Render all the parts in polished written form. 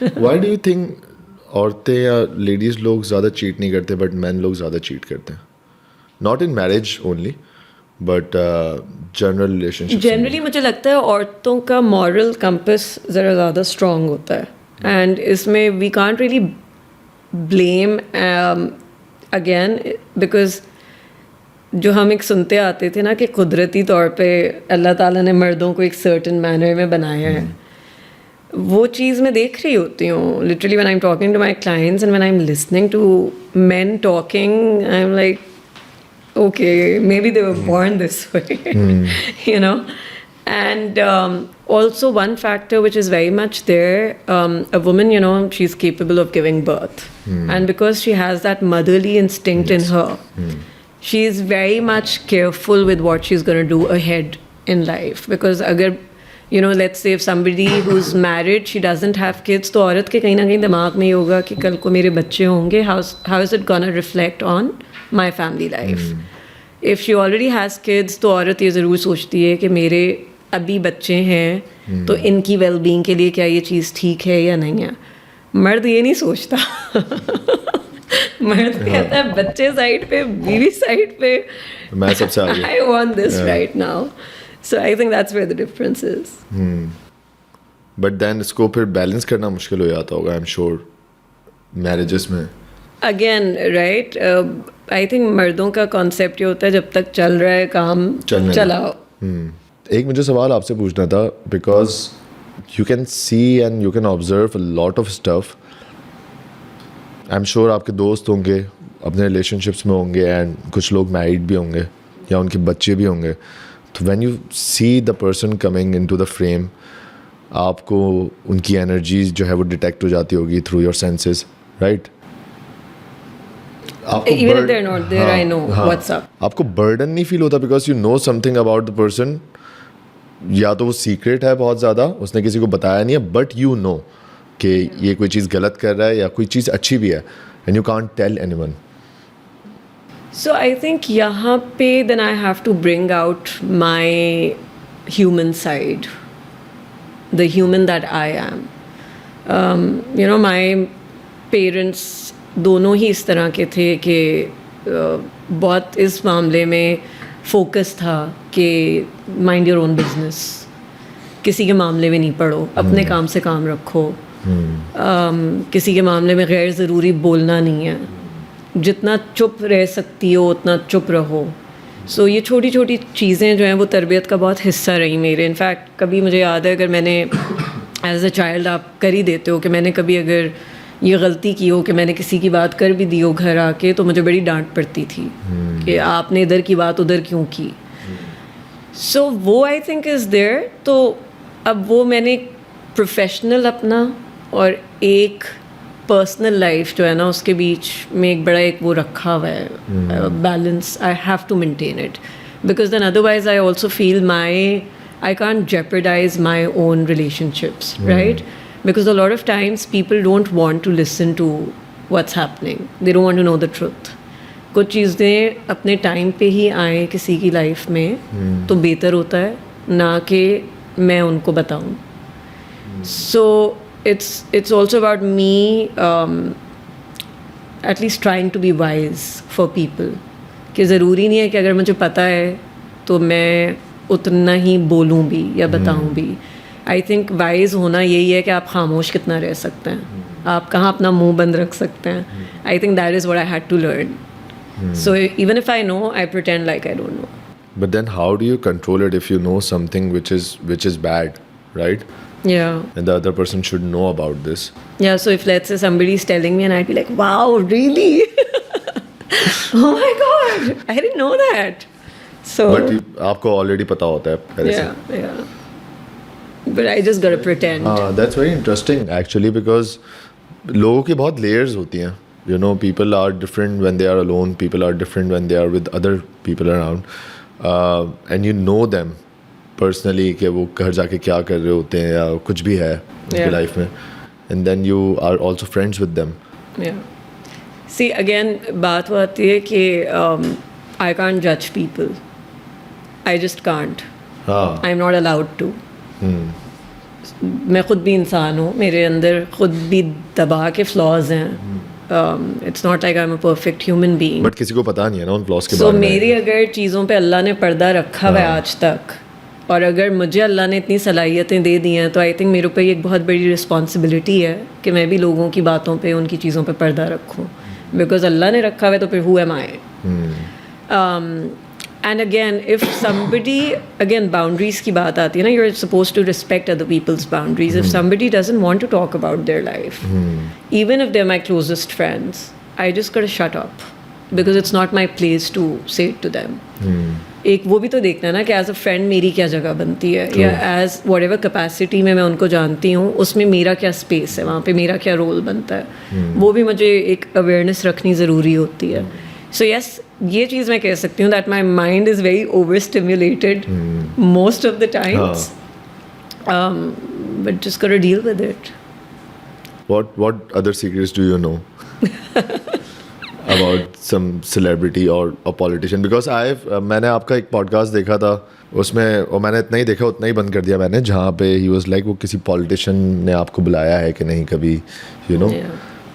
Why do you think औरतें या ladies लोग ज़्यादा चीट नहीं करते बट मैन लोग ज़्यादा चीट करते हैं? Not in marriage only but general relationship. Generally मुझे लगता है औरतों का मॉरल कंपस ज़रा ज़्यादा स्ट्रॉन्ग होता है एंड इसमें we can't really blame again because जो हम एक सुनते आते थे ना कि कुदरती तौर पे अल्लाह ताला ने मर्दों को एक सर्टन मैनर में बनाया है, वो चीज़ मैं देख रही होती हूँ literally when I am talking to my clients and when I am listening to men talking I am like okay, maybe they were born this way, you know. And also one factor which is very much there, a woman, you know, she's capable of giving birth. And because she has that motherly instinct in her, she is very much careful with what she's going to do ahead in life. Because agar, you know, let's say if somebody who's married, she doesn't have kids, तो औरत के कहीं ना कहीं दिमाग में ये होगा कि कल को मेरे बच्चे होंगे, how is it gonna reflect on my family life? If she already has kids, तो औरत ये ज़रूर सोचती है कि मेरे अभी बच्चे हैं तो इनकी वेलबींग के लिए क्या ये चीज़ ठीक है या नहीं है. मर्द ये नहीं सोचता. मर्द कहता है बच्चे साइड पे, बीवी साइड पे, मैं सबसे आगे. I want this right now. So I think that's where the difference is. But then इसको फिर बैलेंस करना मुश्किल हो जाता होगा, I'm sure, मैरिजेस में. Again, right? I think मर्दों का कॉन्सेप्ट ये होता है जब तक चल रहा है काम चलाओ. एक मुझे सवाल आपसे पूछना था because you can see and you can observe a lot of stuff. I am sure आपके दोस्त होंगे, अपने रिलेशनशिप्स में होंगे एंड कुछ लोग मैरिड भी होंगे या उनके बच्चे भी होंगे. तो when you see the person coming into the frame, आपको उनकी एनर्जीज जो है वो डिटेक्ट हो जाती होगी through your senses, right? Even if they're not there, I know what's up. आपको बर्डन नहीं फील होता because you know something about the person? या तो वो सीक्रेट है बहुत ज़्यादा, उसने किसी को बताया नहीं है, बट यू नो कि ये कोई चीज़ गलत कर रहा है या कोई चीज़ अच्छी भी है and you can't tell anyone. So I think यहाँ पे then I have to bring out my human side, the human that I am. You know, my parents दोनों ही इस तरह के थे कि बहुत इस मामले में फोकस था कि माइंड योर ओन बिजनेस, किसी के मामले में नहीं पड़ो, अपने काम से काम रखो, किसी के मामले में गैर ज़रूरी बोलना नहीं है, जितना चुप रह सकती हो उतना चुप रहो. सो ये छोटी छोटी चीज़ें जो हैं वो तरबियत का बहुत हिस्सा रही मेरे. इनफैक्ट कभी मुझे याद है, अगर मैंने एज अ चाइल्ड आप कर ही देते हो कि मैंने कभी अगर ये गलती की हो कि मैंने किसी की बात कर भी दी हो घर आके, तो मुझे बड़ी डांट पड़ती थी कि आपने इधर की बात उधर क्यों की. सो वो आई थिंक इज़ देयर. तो अब वो मैंने प्रोफेशनल अपना और एक पर्सनल लाइफ जो है ना उसके बीच में एक बड़ा एक वो रखा हुआ है balance. I have to maintain it because then otherwise I also feel I can't jeopardize my own relationships, right? Because a lot of times people don't want to listen to what's happening. They don't want to know the truth. कुछ चीज़ें अपने time पे ही आए किसी की life में तो बेहतर होता है ना कि मैं उनको बताऊं. So it's also about me at least trying to be wise for people. कि ज़रूरी नहीं है कि अगर मुझे पता है तो मैं उतना ही बोलूं भी या बताऊं भी. आई थिंक वाइज होना यही है कि आप खामोश कितना रह सकते हैं, आप कहाँ अपना मुंह बंद रख सकते हैं. I think that is what I had to learn. So even if I know, I pretend like I don't know. But then how do you control it if you know something which is bad, right? Yeah. And the other person should know about this. Yeah, so if let's say somebody is telling me and I'd be like, wow, really? Oh my God, I didn't know that. So. But आपको already पता होता है पहले से. Yeah. But I just gotta pretend. That's very interesting actually because लोगों की बहुत layers होती हैं. You know, people are different when they are alone. People are different when they are with other people around. And you know them personally कि वो घर जाके क्या कर रहे होते हैं या कुछ भी है उनकी लाइफ में. And then you are also friends with them. Yeah. See, again, बात वो आती है कि I can't judge people. I just can't. I'm not allowed to. मैं ख़ुद भी इंसान हूँ, मेरे अंदर ख़ुद भी दबा के फ्लॉज हैं. It's not like I'm a perfect human being. But किसी को पता नहीं है ना उन फ्लॉस के So बारे में. मेरी अगर चीज़ों पे अल्लाह ने पर्दा रखा हुआ है आज तक, और अगर मुझे अल्लाह ने इतनी सलाहियतें दे दी हैं, तो आई थिंक मेरे ऊपर एक बहुत बड़ी रिस्पॉन्सिबिलिटी है कि मैं भी लोगों की बातों पे, उनकी चीज़ों पे पर्दा रखूं. बिकॉज अल्लाह ने रखा हुआ है, तो फिर who am I? And again if somebody, again boundaries की बात आती है ना, you are suppose to respect other people's boundaries. If somebody doesn't want to talk about their life, even if they are my closest friends, I just got to shut up because it's not my place to say it to them. एक वो भी तो देखना है ना कि as a friend मेरी क्या जगह बनती है, या एज वट एवर कैपेसिटी में मैं उनको जानती हूँ उसमें मेरा क्या स्पेस है, वहाँ पे मेरा क्या रोल बनता है. वो भी मुझे एक अवेयरनेस रखनी ज़रूरी होती है. सो यस, ये चीज़ मैं कह सकती हूँ that my mind is very over stimulated most of the times, but just got to deal with it. What other secrets do you know about some celebrity or a politician? Because मैंने आपका एक podcast देखा था उसमें, और मैंने इतना ही देखा, उतना ही बंद कर दिया मैंने, जहाँ पे ही वाज लाइक वो किसी पॉलिटिशियन ने आपको बुलाया है कि नहीं कभी, यू नो.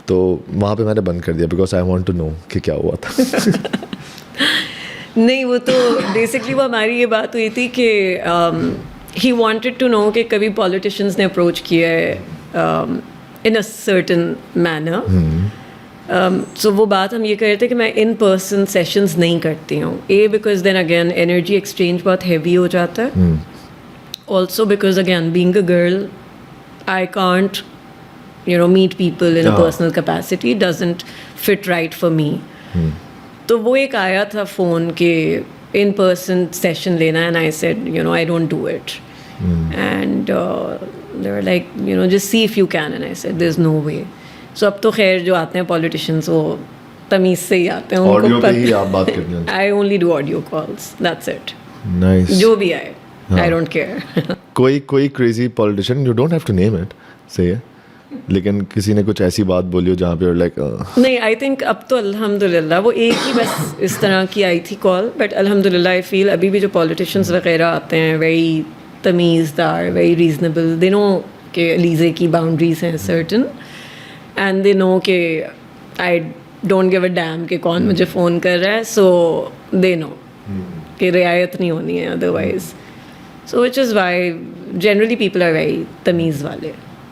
तो वहाँ पे मैंने बंद कर दिया because I want to know कि क्या हुआ था. नहीं, वो तो बेसिकली वो हमारी ये बात हुई थी कि ही वांटेड टू नो कि कभी पॉलिटिशियंस ने अप्रोच किया है इन अ सर्टेन मैनर. सो वो बात हम ये कह रहे थे कि मैं इन पर्सन सेशंस नहीं करती हूँ. Because then again energy exchange बहुत हैवी हो जाता है. Also because again being a girl, I can't meet people in a personal capacity. It doesn't fit right for me. तो वो एक आया था फ़ोन के in person session लेना, and I said, I don't do it. And they were like, just see if you can. And I said, there's no way. So अब तो खैर जो आते हैं politicians वो तमीज़ से ही आते हैं. ऑडियो पे ही आप बात करते हैं? I only do audio calls. That's it. Nice. जो भी आए, I don't care. कोई crazy politician, you don't have to name it, say it. लेकिन किसी ने कुछ ऐसी बात बोली हो जहाँ पे लाइक नहीं, आई थिंक अब तो अल्हम्दुलिल्लाह वो एक ही बस इस तरह की आई थी कॉल. बट अल्हम्दुलिल्लाह आई फील अभी भी जो पॉलिटिशियंस वगैरह आते हैं वेरी तमीज़दार, वेरी रीजनेबल. दे नो कि लीजे की बाउंड्रीज हैं सर्टन, एंड दे नो कि I don't give a dam कि कौन मुझे फ़ोन कर रहा है. सो दे नो कि रियायत नहीं होनी है otherwise. So which is why generally people are very तमीज़ वाले.